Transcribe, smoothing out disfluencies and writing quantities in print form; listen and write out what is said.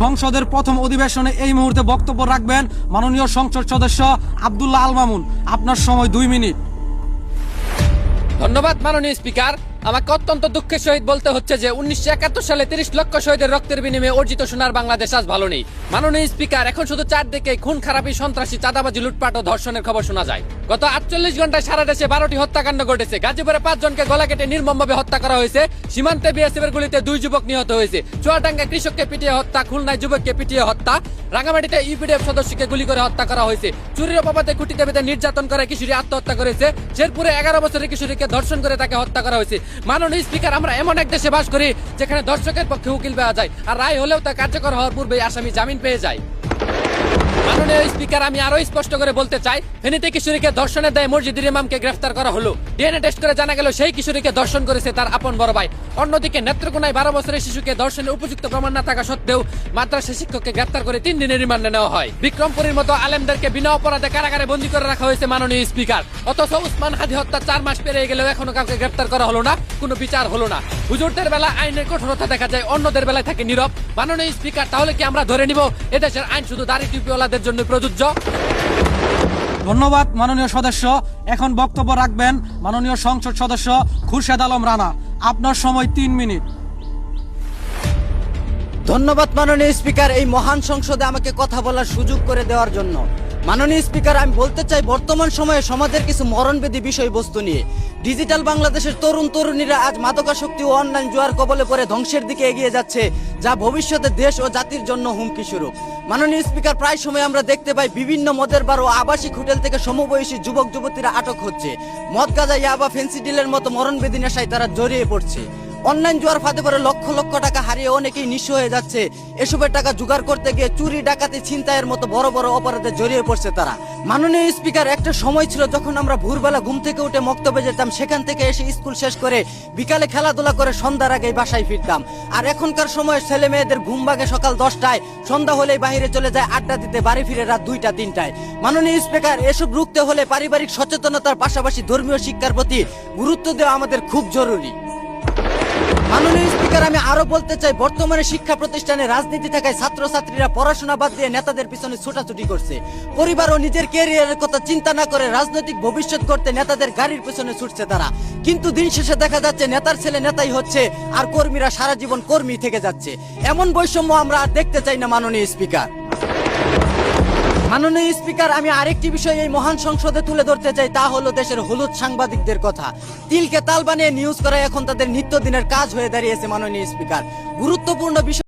সংসদের প্রথম অধিবেশনে এই মুহূর্তে বক্তব্য রাখবেন মাননীয় সংসদ সদস্য আব্দুল্লাহ আল মামুন। আপনার সময় 2 মিনিট। ধন্যবাদ মাননীয় স্পিকার। আমাকে অত্যন্ত দুঃখের সহিত বলতে হচ্ছে যে 1971 সালে 30 লক্ষ শহীদের রক্তের বিনিময়ে অর্জিত সোনার বাংলাদেশ আজ ভালো নেই। মাননীয় স্পিকার, এখন শুধু চারদিকে খুন খারাপি, সন্ত্রাসী, চাঁদাবাজি, লুটপাট ও ধর্ষণের খবর শোনা যায়। গত 48 ঘন্টায় সারা দেশে 12টি হত্যাকাণ্ড ঘটেছে। গাজীপুরে 5 জনকে গলা কেটে নির্মমভাবে হত্যা করা হয়েছে। সীমান্তে বিএসএফ এর গুলিতে 2 যুবক নিহত হয়েছে। চুয়াডাঙ্গায় কৃষককে পিটিয়ে হত্যা, খুলনায় যুবককে পিটিয়ে হত্যা, রাঙামাটিতে ইউপিডিএফ সদস্যকে গুলি করে হত্যা করা হয়েছে। চুরির অপবাদে খুঁটিতে বেঁধে নির্যাতন করে কিশোরী আত্মহত্যা করেছে। শেরপুরে 11 বছরের কিশোরীকে ধর্ষণ করে তাকে হত্যা করা হয়েছে। মাননীয় স্পিকার, আমরা এমন এক দেশে বাস করি যেখানে দর্শকের পক্ষে উকিল পাওয়া যায়, আর রায় হলেও তা কার্যকর হওয়ার পূর্বেই আসামি জামিন পেয়ে যায়। মাননীয় স্পিকার, আমি আরো স্পষ্ট করে বলতে চাই, ফেনীতে কিশোরীকে ধর্ষণের দায়ে মসজিদের ইমামকে গ্রেফতার করা হলো। ডিএনএ টেস্ট করে জানা গেল সেই কিশোরীকে ধর্ষণ করেছে তার আপন বড় ভাই। অন্যদিকে নেত্রকোনায় 12 বছরের শিশুকে ধর্ষণের উপযুক্ত প্রমাণ না থাকা সত্ত্বেও মাদ্রাসা শিক্ষককে গ্রেফতার করে 3 দিনের রিমান্ডে নেওয়া হয়। বিক্রমপুরীর মতো আলেমদেরকে বিনা অপরাধে কারাগারে বন্দী করে রাখা হয়েছে মাননীয় স্পিকার। অথচ উসমান হাদি হত্যা 4 মাস পেরিয়ে গেলেও এখনো কাউকে গ্রেফতার করা হলো না, কোনো বিচার হলো না। হুজুরদের বেলা আইনের কঠোরতা দেখা যায়, অন্যদের বেলায় থাকে নীরব। মাননীয় স্পিকার, তাহলে কি আমরা ধরে নিব এদেশের আইন শুধু দাড়ি টুপিওয়ালাদের জন্য প্রযোজ্য? ধন্যবাদ মাননীয় সদস্য। এখন বক্তব্য রাখবেন মাননীয় সংসদ সদস্য খুরশেদ আলম রানা। আপনার সময় 3 মিনিট। ধন্যবাদ মাননীয় স্পিকার, এই মহান সংসদে আমাকে কথা বলার সুযোগ করে দেওয়ার জন্য। মাননীয় স্পিকার, আমি বলতে চাই, বর্তমান সময়ে সমাজের কিছু মরণবেদী বিষয়বস্তু নিয়ে ডিজিটাল বাংলাদেশের তরুণ তরুণীরা আজ মাদকাসক্তি ও অনলাইন জুয়ার কবলে পড়ে ধ্বংসের দিকে এগিয়ে যাচ্ছে, যা ভবিষ্যতে দেশ ও জাতির জন্য হুমকি স্বরূপ। মাননীয় স্পিকার, প্রায় সময় আমরা দেখতে পাই বিভিন্ন মদের বার ও আবাসিক হোটেল থেকে সমবয়সী যুবক যুবতীরা আটক হচ্ছে। মদ, গাঁজা, ইয়াবা, ফেন্সিডিলের মতো মরণবেদী নেশায় তারা জড়িয়ে পড়ছে। অনলাইন জুয়ার ফাঁদে পড়ে লক্ষ লক্ষ টাকা হারিয়ে অনেকেই নিঃস্ব হয়ে যাচ্ছে। এসবের টাকা জোগাড় করতে গিয়ে চুরি, ডাকাতি, ছিনতাইয়ের মতো বড় বড় অপরাধে জড়িয়ে পড়ছে তারা। মাননীয় স্পিকার, একটা সময় ছিল যখন আমরা ভোরবেলা ঘুম থেকে উঠে মক্তবে যেতাম, সেখান থেকে এসে স্কুল শেষ করে বিকালে খেলাধুলা করে সন্ধ্যার আগেই বাসায় ফিরতাম। আর এখনকার সময় ছেলে মেয়েদের ঘুম ভাগে সকাল 10টায়, সন্ধ্যা হলেই বাইরে চলে যায় আড্ডা দিতে, বাড়ি ফিরে রাত 2টা 3টায়। মাননীয় স্পিকার, এসব রুখতে হলে পারিবারিক সচেতনতার পাশাপাশি ধর্মীয় শিক্ষার প্রতি গুরুত্ব দেওয়া আমাদের খুব জরুরি। মাননীয় স্পিকার, আমি আরো বলতে চাই, বর্তমানে শিক্ষা প্রতিষ্ঠানে রাজনীতি থাকায় ছাত্রছাত্রীরা পড়াশোনা বাদ দিয়ে নেতাদের পিছনে ছোটাছুটি করছে। পরিবার ও নিজের ক্যারিয়ারের কথা চিন্তা না করে রাজনৈতিক ভবিষ্যৎ করতে নেতাদের গাড়ির পিছনে ছুটছে তারা। কিন্তু দিন শেষে দেখা যাচ্ছে নেতার ছেলে নেতাই হচ্ছে, আর কর্মীরা সারা জীবন কর্মী থেকে যাচ্ছে। এমন বৈষম্য আমরা আর দেখতে চাই না মাননীয় স্পিকার। মাননীয় স্পিকার, আমি আরেকটি বিষয় এই মহান সংসদে তুলে ধরতে চাই, তা হলো দেশের হলুদ সাংবাদিকদের কথা। তিলকে তাল বানিয়ে নিউজ করা এখন তাদের নিত্যদিনের কাজ হয়ে দাঁড়িয়েছে। মাননীয় স্পিকার, গুরুত্বপূর্ণ বিষয়